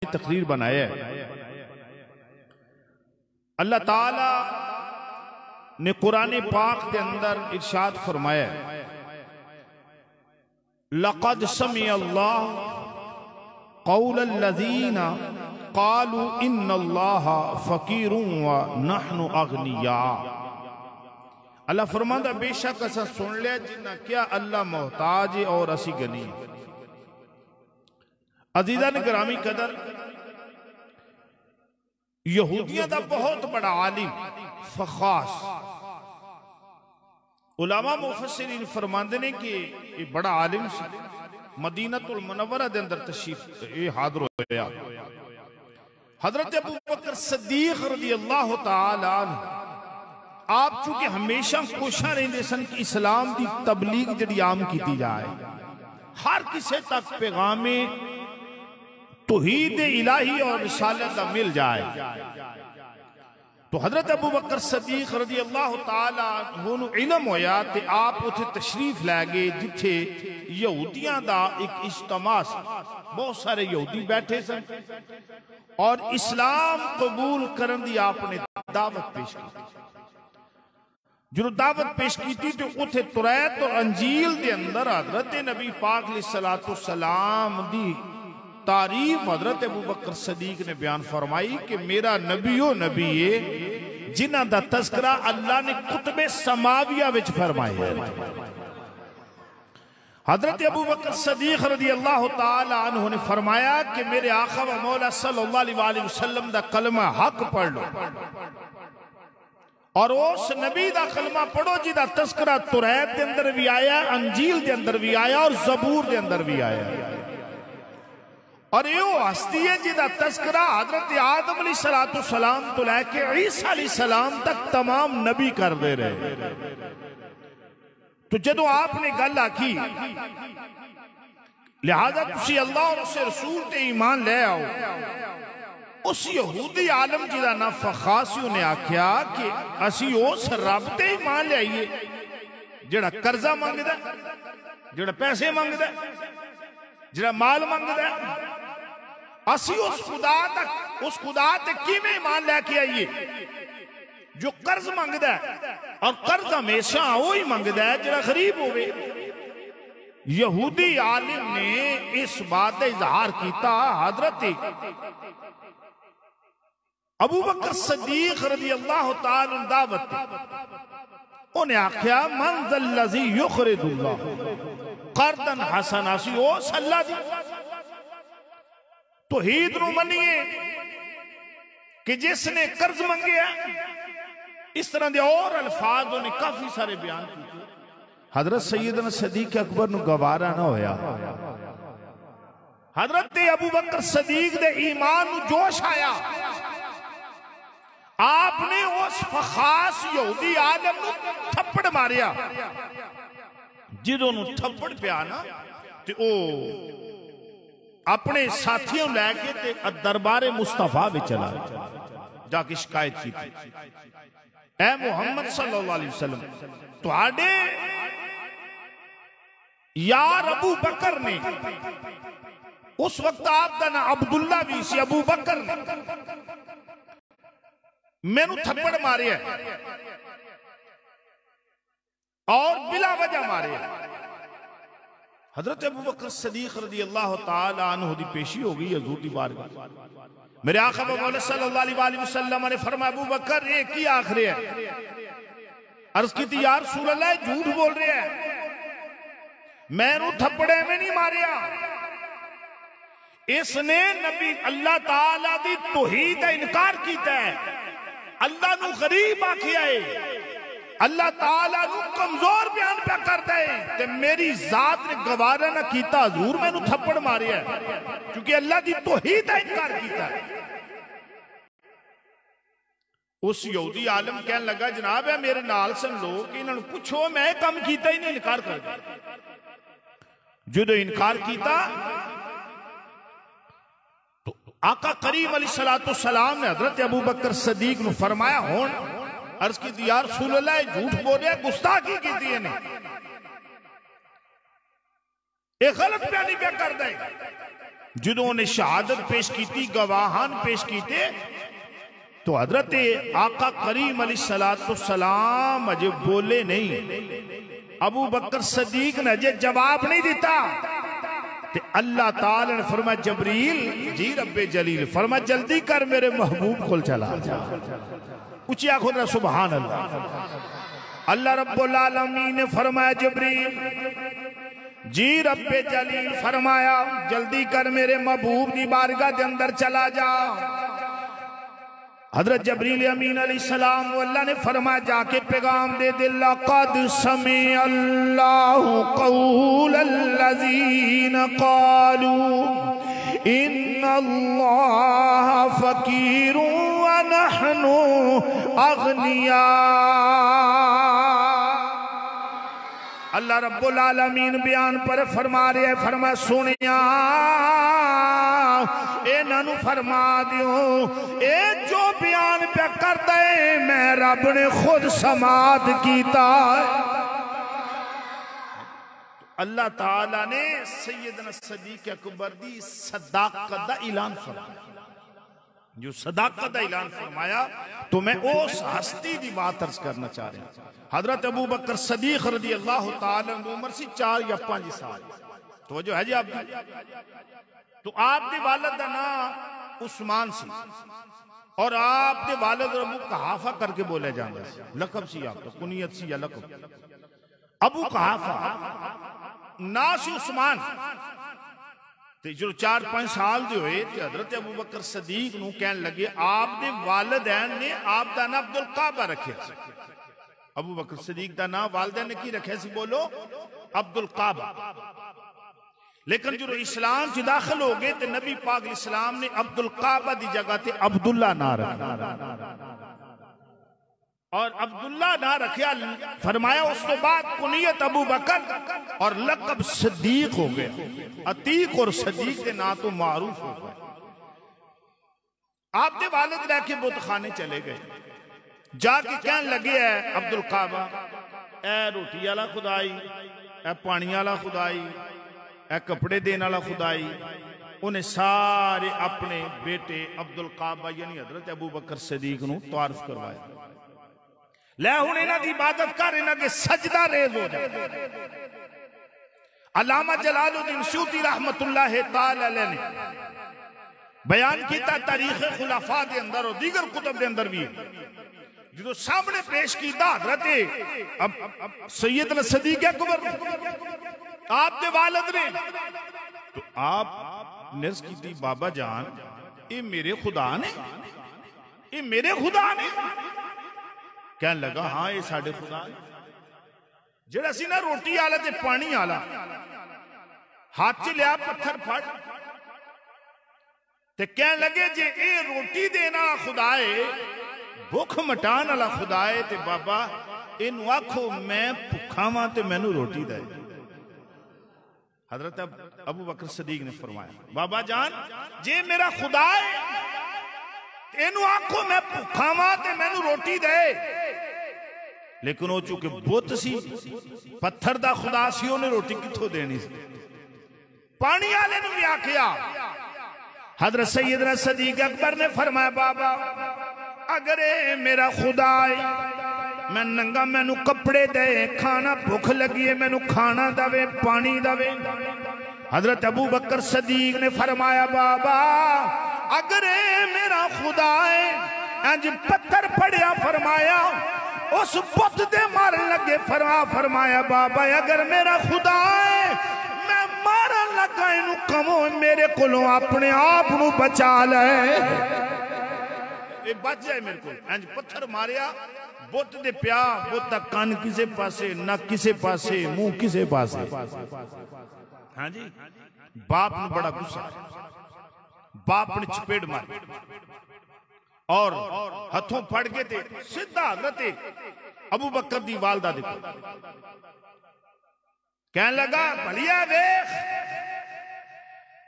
तकरीर बनाया है। अल्लाह ताला ने कुरान पाक के अंदर इरशाद फरमाया, लक़द समिअल्लाहु क़ौलल्लज़ीना क़ालू इन्नल्लाहा फ़क़ीरुन व नहनु अग़निया। अल्लाह फरमांदा बेशक असा सुन लिया जिन्ना क्या अल्लाह मोहताज है और असी गनी। अजीज़ान गिरामी कदर, यहूदियों का बहुत बड़ा आलिम फ़ख़ास उलमा मुफस्सिरीन फरमांदे ने कि ये बड़ा आलिम सी। मदीनतुल मुनव्वरा दे अंदर तशरीफ ये हाज़िर होया। हज़रत अबू बकर सिद्दीक़ रज़ियल्लाहु ताला अन्हु आप चूंकि हमेशा कोशिश रहंदे सन कि इस्लाम की तबलीग जिहड़ी आम की जाए, हर किसी तक पैगामे तौहीद इलाही और रिसालत दा मिल जाए। तो हजरत अबू बकर सिद्दीक़ रज़ियल्लाहु ताला अन्हु नूं इल्म होया ते आप उथे तशरीफ लै गए जिथे यहूदियां दा एक इज्तिमा सी। बहुत सारे यहूदी बैठे सन और इस्लाम कबूल करन दी आपने दावत पेश की। जो दावत पेश की थी तो उथे तुरैत और अंजील दे अंदर हजरत नबी पाक अलैहिस्सलातु सलाम दी तारीफ हजरत अबू बकर सिद्दीक़ ने बयान फरमाई कि मेरा नबी ओ नबी है जिन्हां दा तज़किरा अल्लाह ने कुतुबे समाविया विच फरमाया है। हजरत अबू बकर सिद्दीक़ रज़ियल्लाहु ताला अन्हु ने फरमाया कि मेरे आका व मौला सल्लल्लाहु अलैहि वसल्लम दा कलमा हक पढ़ लो और उस नबी दा कलमा पढ़ो जिहदा तज़किरा तुरैत दे अंदर भी आया, अंजील दे अंदर भी आया और ज़बूर दे अंदर भी आया। और यो हस्ती है जिहदा तज़किरा हजरत आदम अलैहिस्सलातु सलाम तो लैके ईसा अलैहिस्सलाम तक तमाम नबी करते रहे। तो जदों आपने गल आखी लिहाजा तुसी अल्लाह और उसके रसूल ते ईमान ले आओ, उस यहूदी आलम जिहदा नाम फ़ख़ासी ने आख्या कि असी उस रब ते ईमान ले आईए जिहड़ा कर्जा मंगदा, जिहड़ा पैसे मंगदा, जिहड़ा माल मंगदा। असी उस खुदा ते किवें ईमान लैके आईए जो कर्ज मंगदा है, और कर्ज हमेशा वही मंगदा है जिहड़ा गरीब होवे। यहूदी आलिम ने इस बात का इजहार किया। हजरत अबू बकर सिद्दीक़ रज़ियल्लाहु ताला दावत उन्हें आख्या मन ज़ल्लज़ी युक़रिदुल्लाह क़र्दन हसना। सी ओ अल्लाह दी तौहीद नूं मन्निए कि जिसने कर्ज मंगया। इस तरह के और अल्फाज उन्हें काफी सारे बयान किए। हजरत सैयदना सिद्दीक़ अकबर नूं गवारा ना होया। हजरत अबू बकर सिद्दीक़ दे ईमान नूं जोश आया। आपने उस फ़ख़ास यहूदी आलम नूं थप्पड़ मारिया। जिदों नूं थप्पड़ पिया ना ते ओ अपने साथियों लैके ते दरबारे मुस्तफा विच चला जाके शिकायत की, ऐ मुहम्मद सल्लल्लाहु अलैहि वसल्लम तुहाडे यार अबू बकर ने, उस वक्त आपका ना अब्दुल्ला भी सी, अबू बकर ने मैनू थप्पड़ मारे और बिला वजह मारे। हजरत अबू बकर सिद्दीक़ रज़ियल्लाहु ताला अन्हु दी पेशी हो गई हजूर दी बारगाह। मेरे आका मौला सल्लल्लाहु अलैहि वसल्लम ने फरमाया अबू बकर ये की आखिर है? अर्ज की थी यार रसूल अल्लाह झूठ बोल रहे हैं, मैनू थप्पड़े में नहीं मारिया। इसने नबी अल्लाह ताला दी तौहीद का इनकार किया है, अल्लाह नू गरीब आखिया है, अल्लाह ताला नू कमजोर बयान पे करता है ते मेरी जात ने गवारा ना कीता हजूर मैनू थप्पड़ मारिया क्योंकि अल्लाह दी तौहीद का इनकार किया। उस यहूदी आलम कहने लगा जनाब है मेरे नाल सन लोग, इन्होंने पूछो मैं काम किया ही नहीं, इनकार कर दिया। जो इनकार किया तो आका करीम अलैहिस्सलातु सलाम ने हजरत अबू बकर सिद्दीक़ नू फरमाया हुण अर्ज की यार रसूल अल्लाह झूठ बोल रहा, गुस्ताखी की थी ये गलत बयानी क्या कर दे। ਜਦੋਂ ਉਹਨੇ शहादत पेश की, गवाहान पेश किए, तो हजरत आका करीम अलैहिस्सलाम अजे बोले नहीं। अबू बकर सदीक ने अजे जवाब नहीं दिता। ते अल्लाह ताला ने फरमाया जबरील जी रब्बे जलील फरमाया जल्दी कर मेरे महबूब को चला जा। ऊंची आंखों से सुभान अल्लाह। अल्लाह रब्बुल आलमीन ने फरमाया जबरील जी रब्बे जलील फरमाया जल्दी कर मेरे महबूब की बारगाह के अंदर चला जा। हजरत जबरील अमीन अलैहिस्सलाम अल्लाह ने फरमाया जाके पैगाम दे दे, लक़द समी अल्लाहु क़ौलल्लज़ीना क़ालू इन्नल्लाह फ़क़ीरुन व नहनु अग़निया। अल्लाह रब्बुल आलमीन बयान पर फरमा रहे हैं, फरमा सुनिया इन्हों फरमा दियो ए जो बयान पे कर दे मैं रब ने खुद समाद किया। अल्लाह ताला ने सैयदना सदीक अकबर दी सदाकत दा ऐलान फरमाया। जो सदाकत दा ऐलान फरमाया तो मैं उस हस्ती की बात अर्ज करना चाह रहा हूं। हजरत अबू बकर सदीक रज़ी अल्लाह ताला की उम्र सी 4 या 5 साल। तो जो है जी आप तो आपके वालिद का नाम उस्मान सी और आपके वालिद अबू कहाफा करके बोले जाते, लकब सी आप तो कुनियत सी या लकब। अबू कहाफा ना सी उस्मान। जो 4-5 साल के हुए हजरत अबू बकर सदीक नूं कहन लगे आपके वालिदैन ने आपका नाम अब्दुल काबा रखे। अबू बकर सदीक का नाम वालिदैन ने की रखे सी, बोलो अब्दुल काबा। लेकिन जो इस्लाम च दाखिल हो गए तो नबी पाक इस्लाम ने अब्दुल काबा की जगह ते अब्दुल्ला ना रखा और अब्दुल्ला ना रखा फरमाया उस तो बाद कुनियत अबू बकर और लकब सदीक हो गया। अतीक और सदीक के नाम तो मारूफ हो गए। आपके वालिद लेके बुतखाने चले गए, जाके कहने लगे है अब्दुल काबा ए रोटी वाला खुदाई, ए पानी वाला खुदाई, ए कपड़े देने वाला खुदाई। उन्हें सारे अपने बेटे अब्दुल काबा यानी हजरत अबू बकर सदीक नूं तारफ करवाया। लै हुण इन्हां दी इबादत कर, इन्हां के सजदा रेज हो जाए। अल्लामा जलालुद्दीन सूती रहमतुल्लाह तआला अलैह ने बयान किया तारीख खुलाफा के अंदर और दीगर कुतुब के अंदर भी जो सामने पेश किया हजरत सैयदना सदीक अकबर आपके वालिद ने। तो आप नर्ज की बाबा जान ये मेरे खुदा ने, ये मेरे खुदा ने। कहने लगा हाँ ये साडे खुदा ने। जेड़ा सी ना रोटी आला ते पानी आला हाथ च लिया पत्थर फड़ ते कहने लगे जे ये रोटी देना खुदा है, भुख मटान वाला खुदा है, ते बाबा इनू आखो मैं भुखा वां ते मैनू रोटी दे। हजरत अबू बकर सदीक ने फरमाया बाबा जान जे मेरा खुदा है इनू आखो मैं भुखा वां ते मैनू रोटी दे। लेकिन वो चूंकि बुत सी पत्थर दा खुदा सी उन्हें रोटी कित्थों देनी सी। पानी वाले ने भी आखिया। हजरत सैयदना सदीक अकबर ने फरमाया बाबा अगर ये मेरा खुदा है मैं नंगा मैनू कपड़े दे, खाना भुख लगी है मैनू खाना दवे पानी दवे। हजरत अबू बकर सदीक ने फरमाया बाबा अगर ये मेरा खुदा है इंज पत्थर पड़िया फरमाया उस बुत दे मारन लगे फरमाया बाबा अगर मेरा खुदा है मैं मारन लगा इनू कमो मेरे कोलों अपने आप नू बचा ले, ये बच जाए मेरे को। इंज पत्थर मारिया बुत दे प्या, बुत दा कान किसे पासे ना किसे पासे मुंह किसे पासे। हाँ जी बाप ने बड़ा गुस्सा, बाप ने चपेट मारी और हाथों फड़ के थे सीधा हजरत अबू बकर दी वालदा देखो कहने लगा भलिया देख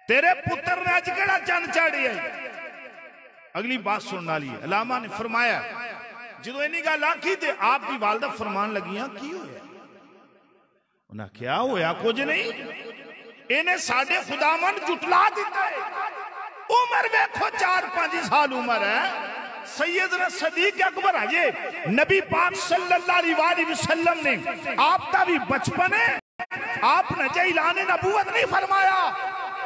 तेरे पुत्र ने अज केड़ा चंद चाड़ी है। अगली बात सुनने वाली है। अलामा ने फरमाया जो इन्नी गल आखी ते आप दी वालदा फरमान लगियां की होया। उन्हें क्या होया कुछ नहीं, इन्हें साडे खुदावन जुटला दिता है। उम्र देखो 4-5 साल उम्र है। सैयदना सदीक अकबर है, नबी पाक सल्लल्लाहु अलैहि वसल्लम ने आपका भी बचपन है, आपने ऐलान नबूवत नहीं फरमाया।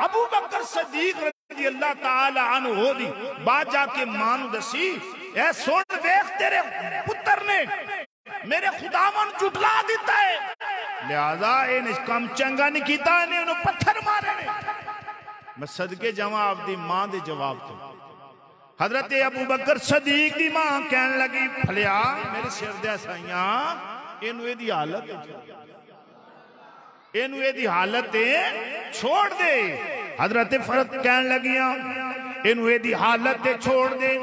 अबू बकर सदीक रज़ी अल्लाह ताला अन्हु दी बात जाके मां नूं दसी, ए सुन देख तेरे पुत्र ने मेरे खुदावन झुटला दिता है, लिहाजा इन्हें काम चंगा नहीं किया, इन्हें उन्हें पत्थर मारे ने। मैं सदके जावा आपदी मां दे जवाब तो। हजरत अबू बकर सदीक दी मां कहन लगी, फलिया मेरे सिर दे साइया इनू एदी हालत छोड़ दे। हजरत फरत कहन लगिया इनू एदी हालत छोड़ दे।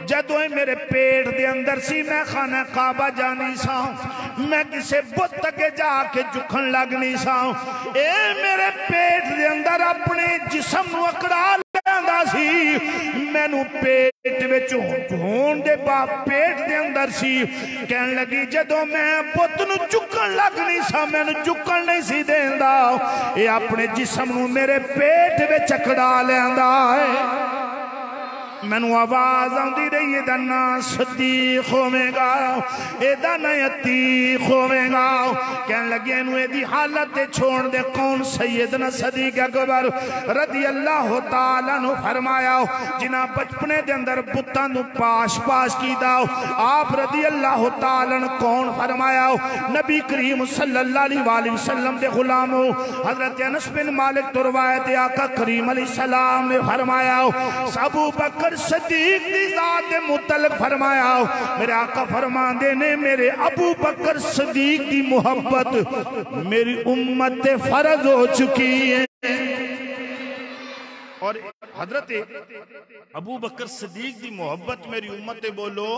जदों मेरे पेट दे अंदर सी मैं खाना काबा जानी सा, मैं किसे बुत अगे जाके झुकन लगनी सा। ए मेरे पेट दे अंदर अपने जिस्म नू अकड़ा लैंदा सी, मैनू पेट विच होण दे बाद पेट दे अंदर सी। कहन लगी जदों मैं बुत नू झुकन लगनी सा, मैनू झुकन नहीं सी देंदा, ए अपने जिस्म नू मेरे पेट विच अकड़ा लैंदा है। मैनू आवाज आती रही एदा ना सदीक होवेगा, एदा ना अतीक होवेगा। कहन लगे इनू एदी हालत छोड़ दे। कौन? सैयदना सदीक अकबर रज़ी अल्लाह ताला अन्हु फरमाया, जिन्हां बचपने दे अंदर पुत्तां नू पाश पाश कीता, आप रज़ी अल्लाह ताला अन्हु कौन फरमाया? नबी करीम सल्लल्लाहु अलैहि वसल्लम दे गुलाम हजरत अनस बिन मालिक तो रवायत आका करीम अलैहि सलाम ने फरमाया, अबू बकर सदीक दी जात दे मुतल्लिक फरमाया, मेरे आका फरमांदे ने मेरे अबू बकर सदीक दी मोहब्बत मेरी उम्मत पे फर्ज हो चुकी है। और हजरत अबू बकर सदीक दी मोहब्बत मेरी उम्मत पे बोलो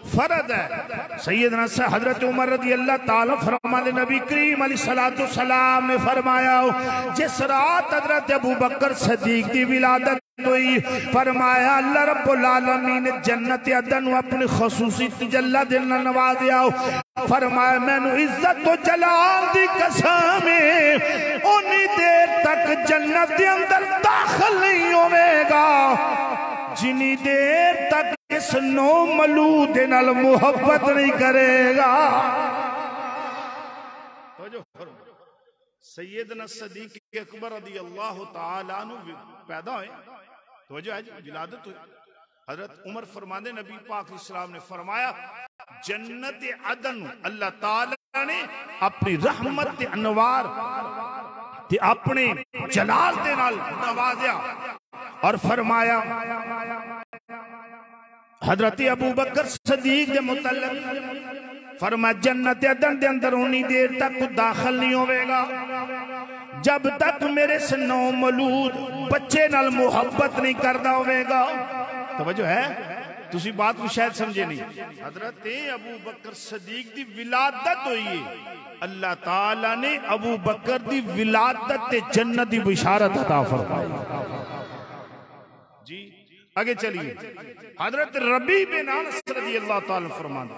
फर्ज है। सैयदना हजरत उमर रज़ी अल्लाह ताला फरमाते, नबी करीम अलैहिस्सलातु सलाम ने फरमाया, जिस रात हजरत अबू बकर सदीक दी विलादत हुई, फरमाया अल्लाह रब्बुल आलमीन ने जन्नत अदन अपनी खसूसी तजल्ला दे नाल नवाज़िया। फरमाया मैनू इज्जत तो जलाल दी कसम है, उन्नी देर तक जन्नत दे अंदर दाखिल नहीं होवेगा जिनी देर तक इस नो मलूद नाल मोहब्बत नहीं करेगा। सैयदना सदीक अकबर रज़ी अल्लाह ताला अन्हु पैदा हुए, तो जो है विलादत हुई। हजरत उमर फरमाते, नबी पाक इस्लाम ने फरमाया जन्नत अदन अल्लाह ताला ने अपनी रहमत ते अनवार ते अपने जलाल दे नाल नवाज़िया। और फरमाया हजरत अबू बकर सदीक दे मुतल्लिक फरमाया जन्नत अदन दे अंदर उन्नी देर तक दाखिल नहीं होवेगा जब तक मेरे से नौ मौलूद बच्चे नाल मोहब्बत नहीं करदा होवेगा। तवज्जो है, तुसी बात को शायद समझे नहीं। हजरत अबू बकर सदीक दी विलादत हुई है, अल्लाह ताला ने अबू बकर दी विलादत ते जन्नत दी बिशारत अता फरमाई। जी आगे चलिए। हजरत रबी बिन अनस रज़ी अल्लाह ताला फरमाते,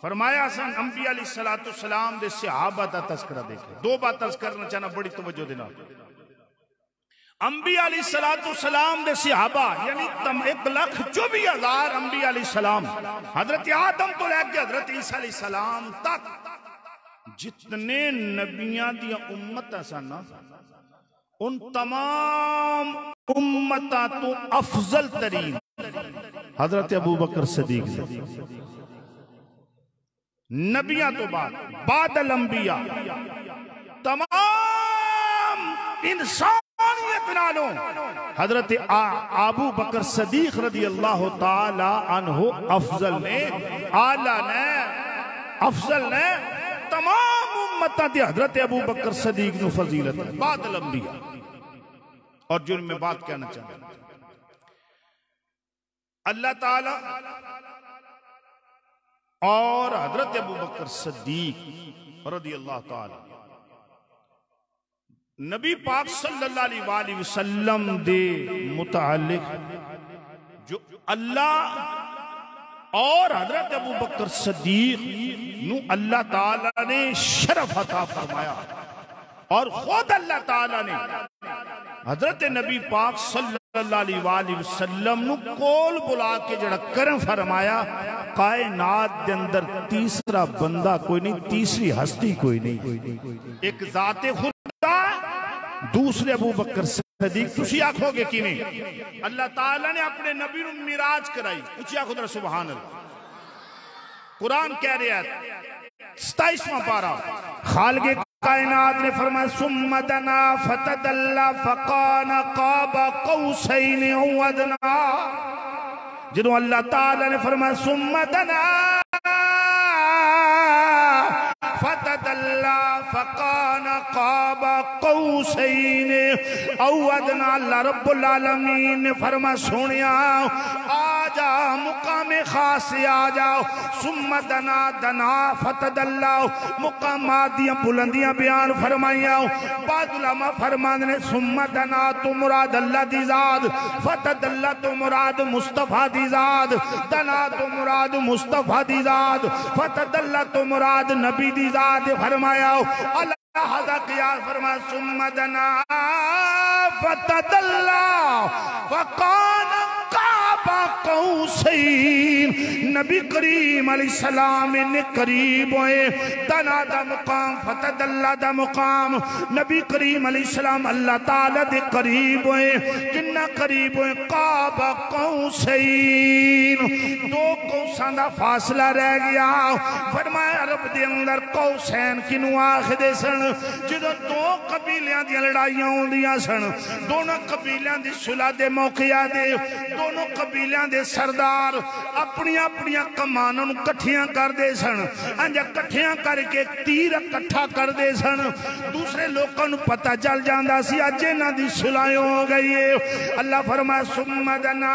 फरमाया सन अंबिया अलैहिस्सलातु सलाम दे सहाबा दा तज़किरा देखे। दो बात तज़किरा करना चाहना बड़ी तवज्जो देना। अंबिया अलैहिस्सलातु सलाम दे सहाबा यानी 1,24,000 अंबिया अलैहिस्सलाम, हजरत आदम तो लेके हजरत ईसा अलैहिस्सलाम तक जितने नबियां दी उम्मत सन, उन तमाम उम्मता तो अफजल तरीन हजरत अबू बकर सदीक नबियां तो बादल अंबिया तमाम इंसानियत नालों हजरत अबू बकर सदीक रज़ी अल्लाह ताला अन्हु अफजल ने, आला ने, अफजल ने तमाम उम्मता दे हजरत अबू बकर सदीक नु फजीलत बादल अंबिया। और जो मैं बात कहना चाहता हूं, अल्लाह ताला और हजरत अबू बकर सदीक रज़ी अल्लाह ताला नबी पाक सल्लल्लाहु अलैहि वसल्लम दे मुतालिक जो अल्लाह और हजरत अबू बकर सदीक नु अल्लाह ताला ने शरफ अता फरमाया, और खुद अल्लाह ताला ने हजरत नबी पाक सल्लल्लाहु सल्लल्लाहु अलैहि वसल्लम नु कोल बुला के जड़ा करम फरमाया, कायनात दे अंदर तीसरा बंदा कोई नहीं, तीसरी हस्ती कोई नहीं। एक जाते खुदा, दूसरे अबू बकर सदीक। तुसी आखोगे किवें? अल्लाह ताला ने अपने नबी नु मिराज कराई। उची आखो जरा सुभान अल्लाह। कुरान कह रहा है 27वां पारा, खालिक़े कायनात ने फरमाया सुम्मा दना फतदल्ला फकान क़ाब क़ौसैन औ अदना। जदों अल्लाह ताला ने फरमाया सुम्मा दना फतदल्ला फकान क़ाब क़ौसैन औ अदना। अल्लाह रब्बुल आलमीन ने फरमाया सोनिया आजा मुकामे खास से आ जाओ। सुम्मा दना दना फतदल्ला मुकामात दियां बुलंदियां बयान फरमाइया। बाद उलमा फरमांदे ने सुम्मा दना तो मुराद अल्लाह दी जात, फतदल्ला तो मुराद मुस्तफा दी जात, दना तो मुराद मुस्तफा दी जात, फतदल्ला तो मुराद नबी दी जात। फरमाया अल्लाह दा कियास फरमाया सुम्मा दना फतदल्ला फकान क़ाब क़ौसैन। नबी करीम अलैहिस्सलाम ने करीब होए, दना दा मुकाम फतदल्ला दा मुकाम। नबी करीम अलैहिस्सलाम अल्लाह ताला दे करीब होए, किन्ना करीब होए? क़ाब क़ौसैन, दो कौसां दा फासला रह गया। फरमाया अरब दे अंदर कौसैन किनू आखदे सन? जदों दो कबीलियां दी लड़ाइयां होंदियां सन, दोनों कबीलियां दी सुलह दे मौके दे दोनों कबीलियां दे सरदार अपनी अपनी कमानां नूं कट्ठियां करदे सन। इंज कट्ठियां करके तीर इकट्ठा करदे सन। दूसरे लोकां नूं पता चल जांदा सी अज इन्हां दी सुलह हो गई है। अल्लाह फरमाया सुम्मा दना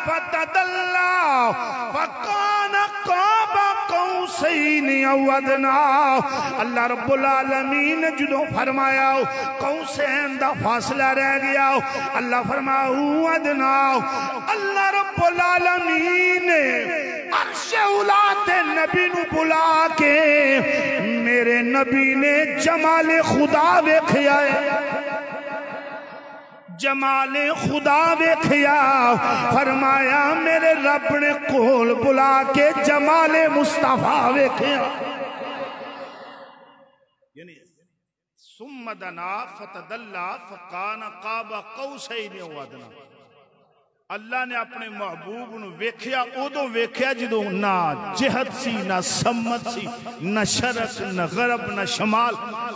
फतदल्ला फकान क़ाब क़ौसैन औ अदना। अल्लाह रब्बुल आलमीन ने जदों फरमाया कौसैन दा फासला रह गया, अल्लाह फरमाया औ अदना। अल्लाह रब्बुल आलमीन ने अर्शे उला ते नबी नू बुला के मेरे नबी ने जमाले खुदा वेखिया है, जमाले खुदा वेखिया। फरमाया मेरे रब ने कोल बुला के जमाले मुस्तफा वेखिया। यानी सुम्मा दना फतदल्ला फकान क़ाब क़ौसैन औ अदना। अल्लाह ने अपने महबूब नू वेख्या, उदों वेख्या जदों ना जिहत सी, ना सम्मत सी, ना शरक, ना गरब, ना शमाल,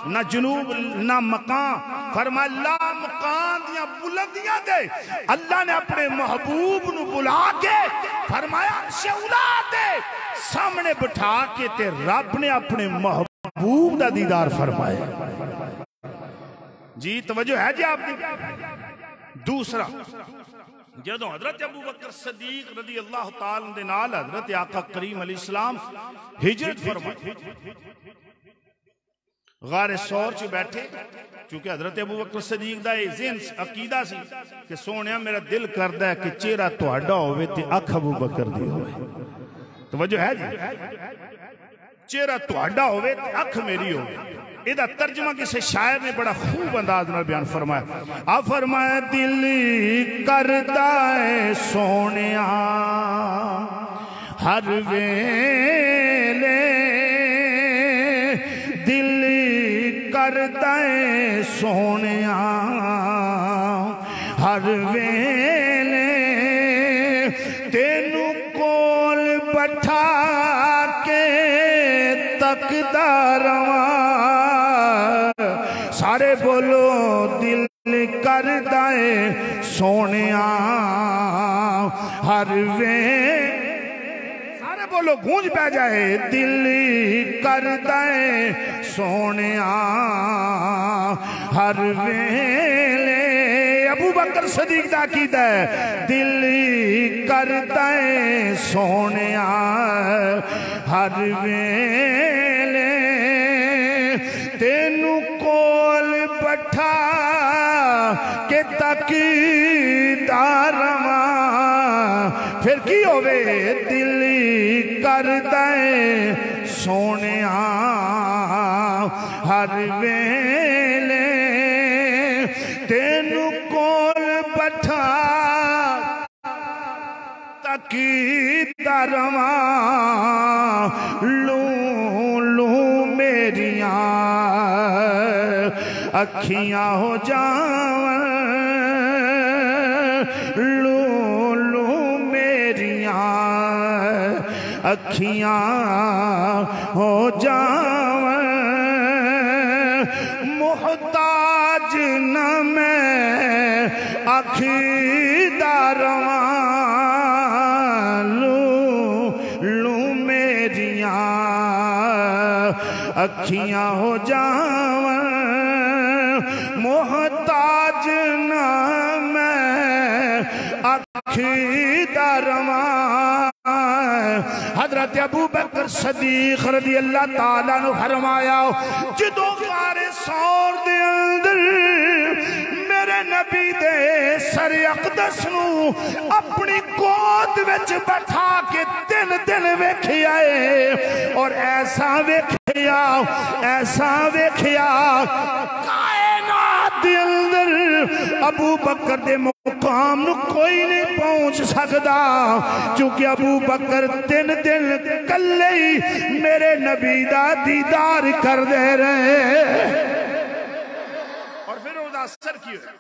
ना जनूब, ना मकान। फरमाया ला मकान दियां बुलंदियां दे अल्लाह ने अपने महबूब नू बुला के फरमाया शौला दे सामने बिठा के ते रब ने अपने महबूब दा दीदार फरमाया। जी तवज्जो है जी आपकी। दूसरा, जदों हजरत अबू बकर सदीक रदी अल्लाह ताला दे नाल हजरत आका करीम अलैहिस्सलाम हिजरत फरमाई, गारे सौर च बैठे, क्योंकि हजरत अबू बकर सदीक दा ज़हन अकीदा सी कि सोनिया मेरा दिल करदा है कि चेहरा तुहाडा होवे ते अख अबू बकर दी होवे। तवज्जो है जी, चेहरा तुहाडा होवे ते अख मेरी होवे। इहदा तर्जमा किसी शायर ने बड़ा खूब अंदाज नाल बयान फरमाया। आ फरमाया दिल करदा है सोनिया हर वेले, दिल करदा है सोनिया हर वेले, तेनू कोल बैठा के तकदा रवां। सारे बोलो दिल करदा है सोनिया हर वे, सारे बोलो गूंज पै जाए। दिल करदा है सोनिया हर वेले। अबू बकर सदीक दा कीदा है दिल करदा है सोनिया हर वेले, तेनू कोल बैठा के तकीदा रवां। फिर की होवे दिल करदा है सोनिया हर वेले, तेनू कोल बैठा अकीदा रवा लू लू मेरिया अखियां हो जावन लू लू मेरिया अखियां हो जावन मोहताज न मैं अखीदा रवा लू लू मेरिया अखियां हो जावन मोहताज न मैं अखीदा रवा। हजरत अबू बकर सदीक रज़ी अल्लाह ताला ने फरमाया जदों गारे सौर दे अंदर मेरे नबी दे सर अक़दस नूं अपनी गोद विच बैठा के दिन दिन वेखिया और ऐसा वेखिया कायनात दे अंदर अबू बकर दे मुकाम नूं कोई नहीं पहुंच सकता क्योंकि अबू बकर दिन दिन कल्ले ही मेरे नबी दा दीदार कर दे रहे। और फिर उसका असर की होया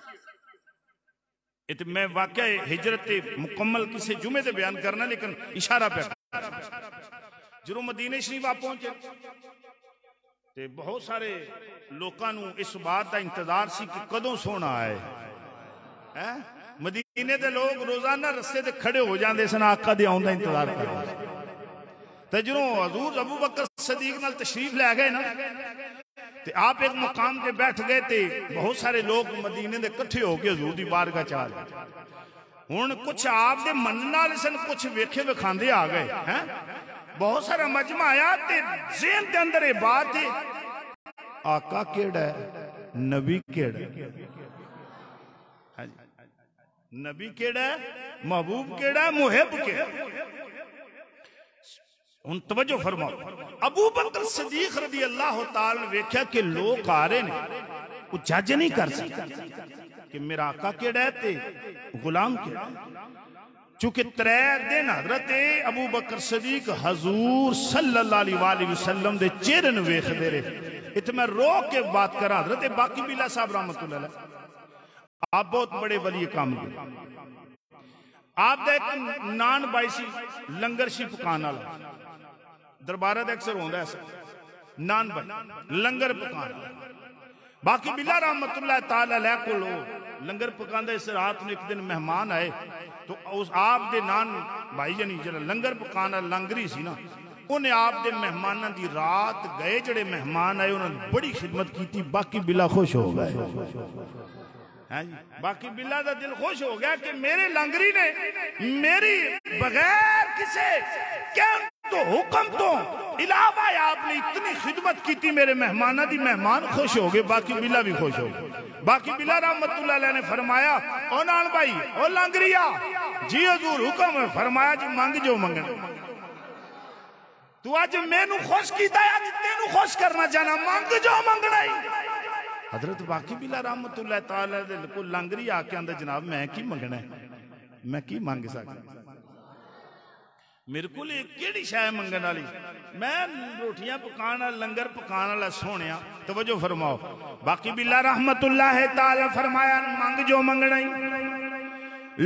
मैं वाकया हिजरत मुकम्मल किसी जुमे से बयान करना लेकिन इशारा पे जो मदीने शरीफ आप पहुंचे ते बहुत सारे लोगों नूं इस बात का इंतजार सी कि कदों सोना आए है। मदीने के लोग रोजाना रस्ते ते खड़े हो जाते सन आका दे आउंदा इंतजार करते ते जो हजूर अबू बकर सदीक नाल तशरीफ लै गए ना ते आप एक मुकाम पे बैठ गए थे बहुत सारे लोग मदीने दे इकट्ठे होके हजूर दी बारगाह च आ गए। हुण कुछ आप दे मनण वाले सन कुछ वेखे विखांदे आ गए हैं बहुत सारा मजमा आया ते ज़हन दे अंदर ये बात है आका केड़ा है नबी केड़ा है नबी केड़ा है महबूब केड़ा है मुहिब केड़ा। हुण तवज्जो फरमाओ अबू बकर सदीक रज़ी अल्लाह ताला ने वेख्या कि लोग आ रहे ने वो जज नहीं कर सकते कि मेरा आका केड़ा है ते गुलाम केड़ा। चूंकि 3 दिन हजरत अबू बकर सदीक हजूर सल्लल्लाहु अलैहि वसल्लम दे चेहरे नूं वेखदे रहे। इत्थे मैं रो के बात करा हजरत बाकी बिला साहब रहमतुल्लाह अलैह आप बहुत बड़े वली काम किए। आप दा एक नान बाई सी लंगर सी पकाने वाला दरबारा दे अक्सर होंदा है नान भाई लंगर पकाना बाकी बिला रहमतुल्लाह ताला अलैह कोल लंगर पकांदा इस रात में एक दिन मेहमान आए तो उस आप दे नान भाई जानी जरा लंगर पकाना लंगरी सी ना उन्हें आप दे मेहमानां दी रात गए जड़े मेहमान आए उन्होंने बड़ी खिदमत की बाकी बिला खुश हो गए है जी। बाकी बिल्ला का दिल खुश हो गया कि मेरे लंगरी ने मेरी बगैर किसे क्या तो हुक्म तो इलावा आपने इतनी खिदमत की थी मेरे मेहमाना दी मेहमान खुश हो गए बाकी बिल्ला भी खुश हो गए। बाकी बिल्ला रहमतुल्लाह अलैह ने फरमाया ओ नान भाई ओ लंगरिया जी हजूर हुक्म है फरमाया जी मंग जो मंगना तू अज मैनू खुश किया अज तेनू खुश करना चाहना मंग जो मंगना ही। हजरत बाकी बिला रहमतुल्लाह ताला को लंगरी आके आंदा जनाब मैं की मंगना है मैं की मंग सकदा मेरे को केड़ी शाय मंगन वाली मैं रोटियां पकाना लंगर पकाने वाला सोनिया तवज्जो फरमाओ। बाकी बिला रहमतुल्लाह ताला फरमाया मंग जो मंगना ही।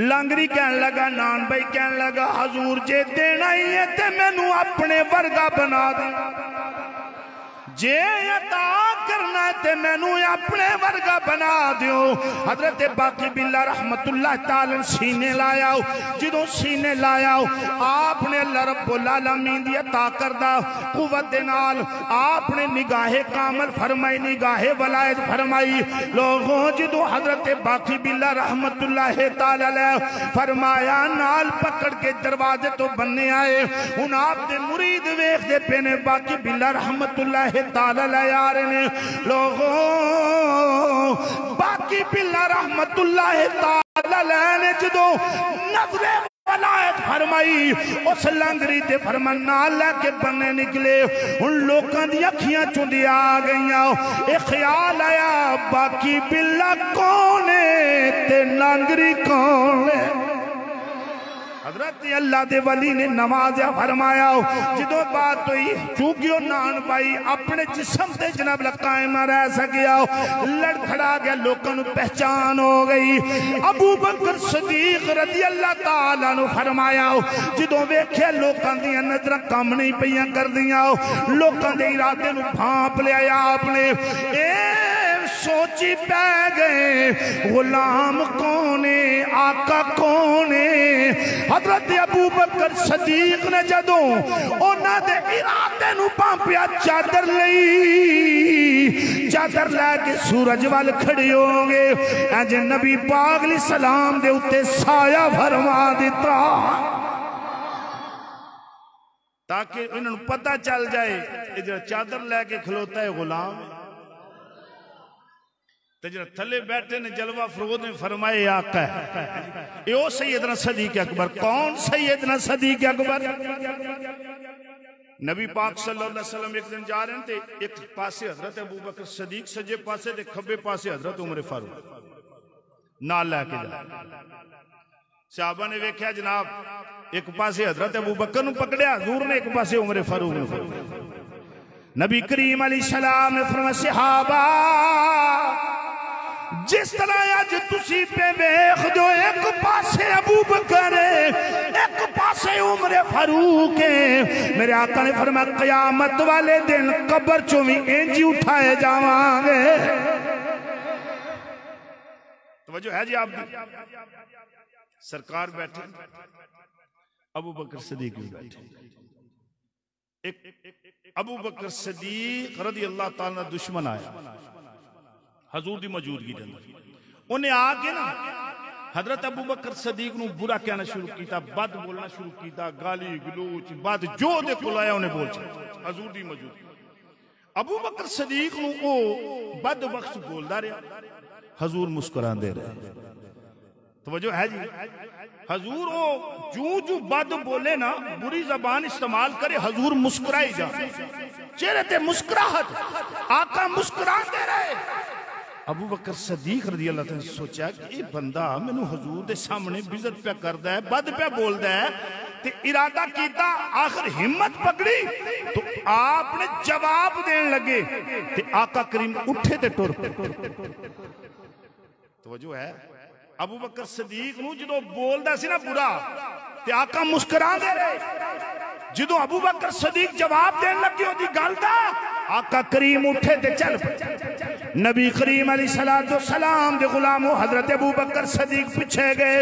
लंगरी कहन लगा नान भाई कहन लगा हजूर जे देना ही है ते मैनू अपने वर्गा बना दे जे अता करना ते मैनू अपने वर्गा बना दियो। हजरत बाकी बिल्ला रहमतुल्लाह ताला सीने लाया जो सीने लाया आपने अल्लाह रब्बुल आलमीन दी अता करदा कुव्वत दे नाल आपने निगाहे कामल फरमाई निगाहे वलायत फरमाई लोगों जो हजरत बाकी बिल्ला रहमतुल्लाह ताला फरमाया नाल पकड़ के दरवाजे तो बनने आए हुण आप दे मुरीद वेखदे पे ने बाकी बिल्ला रहमतुल्लाह ताला आ रहे ने लोगों बाकी बिल्ला रहमतुल्लाह ताला ने जो नजरे वलायत फरमाई उस लंगरी ते फरमाना लेके बने निकले उन लोगों दी अखियां चुंदिया आ गईयां ए ख्याल आया बाकी बिल्ला कौन है ते लंगरी कौन है। हजरत अल्लाह दे वली ने नवाज़ा फरमाया जो बात हुई चूंकि नान पाई अपने जिस्म से जनाब कायम रह सकिया लड़खड़ा गया लोगों को पहचान हो गई। अबू बकर सदीक रज़ी अल्लाह तआला नु फरमाया जो वेख्या लोगों दी नजर काम नहीं पईयां करदियां लोगों के इरादे नु भांप लिया आपने सोची पै गए गुलाम कौन है आका कौन है। हजरत अबू बकर सदीक ने जदों उन्होंने इरादे नूं भांपिया चादर लई चादर लैके सूरज वाल खड़े होंगे अज नबी पाक अलैहि सलाम दे उत्ते साया फरमा दिता ताकि इन्हों पता चल जाए जो चादर लैके खलोता है गुलाम तो जो थले बैठे ने जलवा फरोज ने फरमाए आका है यो सैयदना सदीक अकबर। कौन सैयदना सदीक अकबर? नबी पाक सल्लल्लाहु अलैहि वसल्लम एक दिन जा रहे थे एक पासे हजरत अबू बकर सदीक सजे पासे ते खब्बे पासे हजरत उमर फारूक नाल लैके जा सहाबा ने वेख्या जनाब एक पासे हजरत अबू बकर नूं पकड़िया हजूर ने एक पासे उमर फारूक नूं पकड़िया। नबी करीम अलैहि सलाम ने फरमाया सहाबा जिस तरह अज तुसी पे वेख दो एक पासे अबू बकर एक पासे उमर फारूक है मेरे आका ने फरमाया कयामत वाले दिन कब्र चों भी इंज ही उठाए जावांगे। तवज्जो है जी आप सरकार बैठे अबू बकर सदीक भी बैठे एक अबू बकर सदीक रज़ी अल्लाह ताला दुश्मन आया हजूर की मौजूदगी के अंदर उन्हें आके ना हजरत अबू बकर सदीक नूं बुरा कहना शुरू किया बद बोलना शुरू किया गाली गलोच बद जो दे कोल आया उन्हें बोल छड्डिया हजूर की मौजूदगी। अबू बकर सदीक नूं ओ बद बख्श बोलदा रहा हजूर मुस्कुरांदे रहे। तवज्जो है जी हजूर ओ जू जू बद बोले ना बुरी जबान इस्तेमाल करे हजूर मुस्कुराई जा चेहरे ते मुस्कुराहट आका मुस्कुराते रहे। अबू बकर सदीक रज़ी अल्लाह तआला ने सोचा कि ये बंदा मैनू हजूर के सामने बिज़त पे करता है बद पे बोलता है ते इरादा किया आखिर हिम्मत पकड़ी तो आपने जवाब देन लगे ते आका करीम उठे ते टुर तवज्जो है अबू बकर सदीक नूं जो बोलदा सी ना बुरा ते आका मुस्कुरांदे रहे जो अबू बकर सदीक जवाब देन लगे ओदी गल दा आका करीम उठे ते चल नबी करीम अलैहिस्सलातु वस्सलाम दे गुलामो हजरत अबू बकर सदीक पीछे गए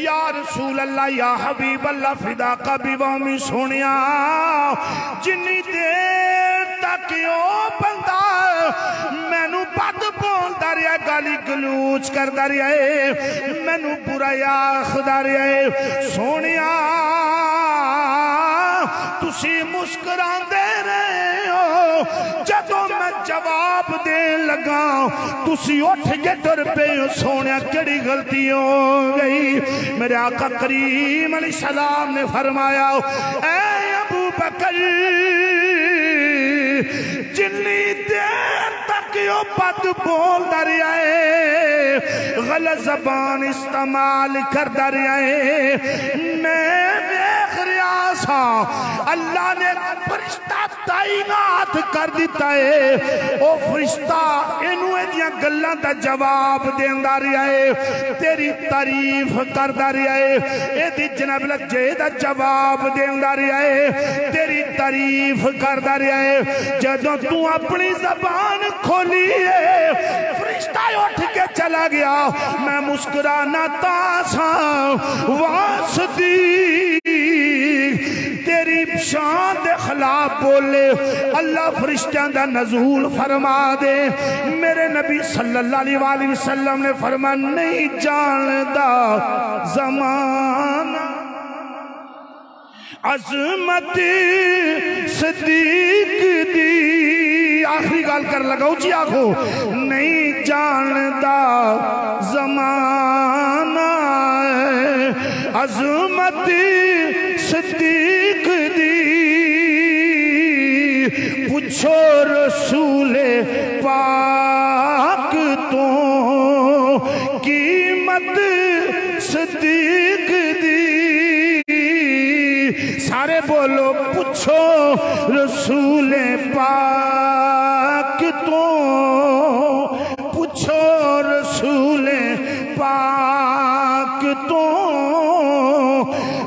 या रसूल अल्लाह या हबीब अल्लाह फिदा का बिवामी सोनिया जिन्नी देर तक ओ बंदा मैनू बद बोलदा रहा गाली गलूच करदा रहा मैनू बुरा आखदा रहा सोनिया तुसी मुस्कुरांदे रहे हो जदों मैं जवाब देन लगा तुसी उठ के डर पे हो सोनिया केड़ी गलती हो गई। मेरे आका करीम अलैहिस्सलाम ने फरमाया ऐ अबू बकर जिन्नी देर तक यो बद बोलदा रहा है गलत जबान इस्तेमाल करदा रहा है मैं देख रहा सा अल्लाह ने फरिश्ता तैनात कर दिता है ओ फरिश्ता इनू एदियां गल्लां दा जवाब देंदा रहा है तेरी तारीफ करदा रहा है एदी जनाब लज्जे दा जवाब देंदा रहा है तेरी तारीफ करदा रहा है। जदों तू अपनी जबान खोली है फरिश्ता उठ के चला गया मैं मुस्कुराना तासा वासदी तेरी शान दे खिलाफ बोले अल्लाह फरिश्तों दा नज़ूल फरमा दे। मेरे नबी सल्लल्लाहु अलैहि वसल्लम ने फरमा नहीं जानदा ज़माना अज़मत सदीक दी आखिरी गल कर लगाओ जी आखो नहीं जानदा ज़माना अज़मत सदीक दी पूछो रसूले पाक तो कीमत सदीक दी सारे बोलो पूछो रसूल पाक तो, पूछो रसूल पाक तो,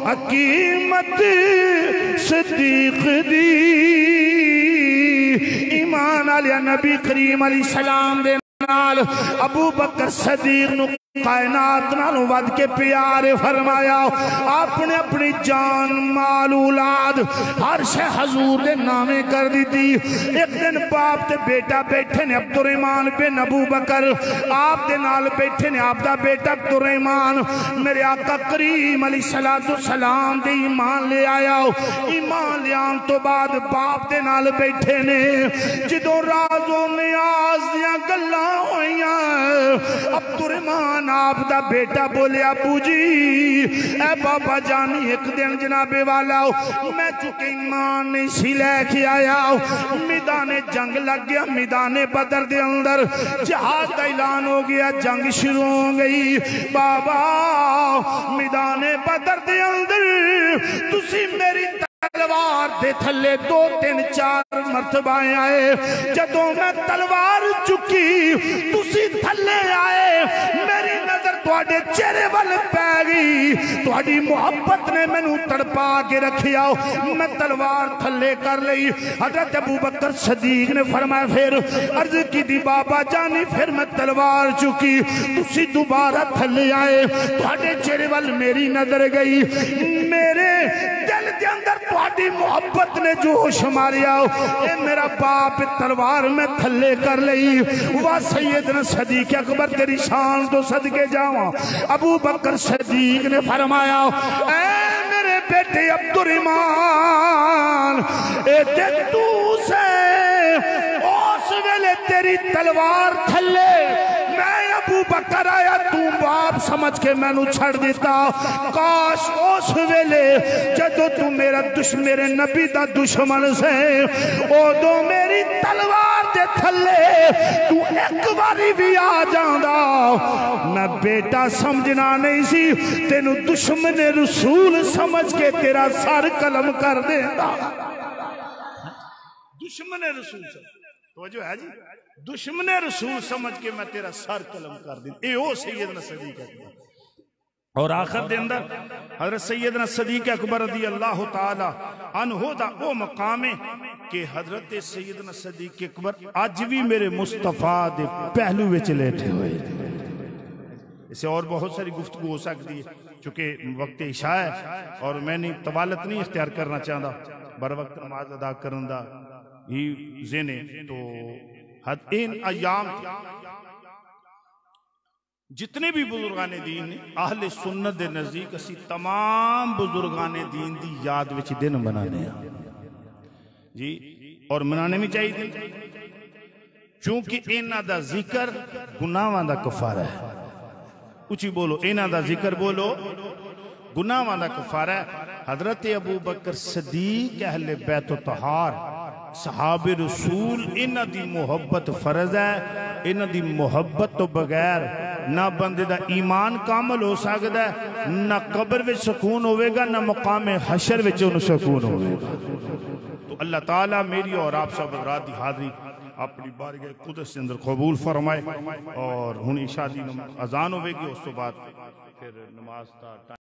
हकीमत सिद्दीक दी ईमान आलिया नबी करीम अलैहिस्सलाम दे नाल अबू बकर सदीक नु कायनात नालों वध के प्यार फरमाया। आपने अपनी जान माल औलाद हर शे हजूर दे नामे कर दी थी। एक दिन बाप ते बेटा बैठे ने अब्दुर्रहमान बिन अबू बकर, आप दे नाल बैठे ने आप दा बेटा अब्दुर्रहमान। मेरे आका करीम अलैहिस्सलातु सलाम दे ईमान ले आया। ईमान ले आन तो बाद बाप दे नाल बैठे ने, जदों राज़ो नियाज़ दियां गल्लां होइयां अब्दुर्रहमान आप दा बेटा बोले अबू जी ए बाबा जानी एक दिन जनाबे वाला मैं चुके ईमान नहीं सी लैके आया। मैदाने जंग लग गया, मैदाने बदर दे अंदर जहाज का ऐलान हो गया, जंग शुरू हो गई। बाबा मैदाने बदर दे अंदर तुसी मेरी तलवार दे थले 2 3 4 मरतबा आए, जदों मैं तलवार चुकी तुसी थले आए, मेरी नजर तुहाडे चेहरे वाल पै गई, तुहाडी मोहब्बत ने मैनू तड़पा के रखिया, मैं तलवार थले कर लई। हजरत अबू बकर सदीक ने फरमाया फिर अर्ज की दी बाबा जानी फिर मैं तलवार चुकी तुसी दोबारा थले आए, तुहाडे चेहरे वाल मेरी नजर गई, मेरे दिल के अंदर तुहाडी मोहब्बत ने जोश मारिया, ए मेरा बाप तलवार में थले कर लई। वाह सैयदना सदीक अकबर तेरी शान तो सदके जावा। अबू बकर सदीक ने फरमाया ए मेरे बेटे अब्दुर्रहमान ए तू से उस वेले तेरी तलवार थले मैं अबू बकर आया तू बाप समझ के मैनू छड़ दिता। काश उस वेले जदों तू मेरा मेरे नबी दा दुश्मन से उदों मेरी तलवार दे थले तू एक बारी भी आ जांदा, मैं बेटा समझना नहीं सी, तेनू दुश्मन रसूल समझ के तेरा सर कलम कर देता। दुश्मन रसूल तो जो है जी, दुश्मन रसूल समझ के मैं तेरा सर कलम कर दी। ए ओ सैयदना सदीक अकबर। और आखिर दे अंदर हजरत सैयदना सदीक अकबर रज़ी अल्लाह तआला अन्हु दा ओ मकाम है कि हजरत सैयदना सदीक अकबर आज भी मेरे मुस्तफा दे पहलू विच लेटे हुए। इसे और बहुत सारी गुफ्तगू हो सकती है, चूंकि वक्त इशा है और मैंने तवालत नहीं इख्तियार करना चाहता, बर वक्त नमाज अदा करने दा ही ज़ेने तो इन अयाम जितने भी बुजुर्गाने दीन ने आहले सुन्नत दे नजदीक असी तमाम बुजुर्गाने दीन दी याद विच दिन मनाने जी, और मनाने भी चाहिए क्योंकि इन्हां दा जिक्र गुनाहां दा कफारा है। उची बोलो इन्हां दा जिक्र बोलो गुनाहां दा कफारा है। हजरत अबू बकर सदीक अहले बैत तहार सहाबे रसूल इन्हां दी मोहब्बत फर्ज है। इन्हां दी मोहब्बत तो बगैर ना बंदे दा ईमान कामल हो सकता है, ना कब्र में सुकून होगा, ना मुकाम हशर में सुकून होगा। तो अल्लाह ताला मेरी और आप सब रात की हाजरी अपनी बारगाह कुदस के अंदर कबूल फरमाए। और हुण इशा दी अजान होगी, उस तो बाद फिर नमाज का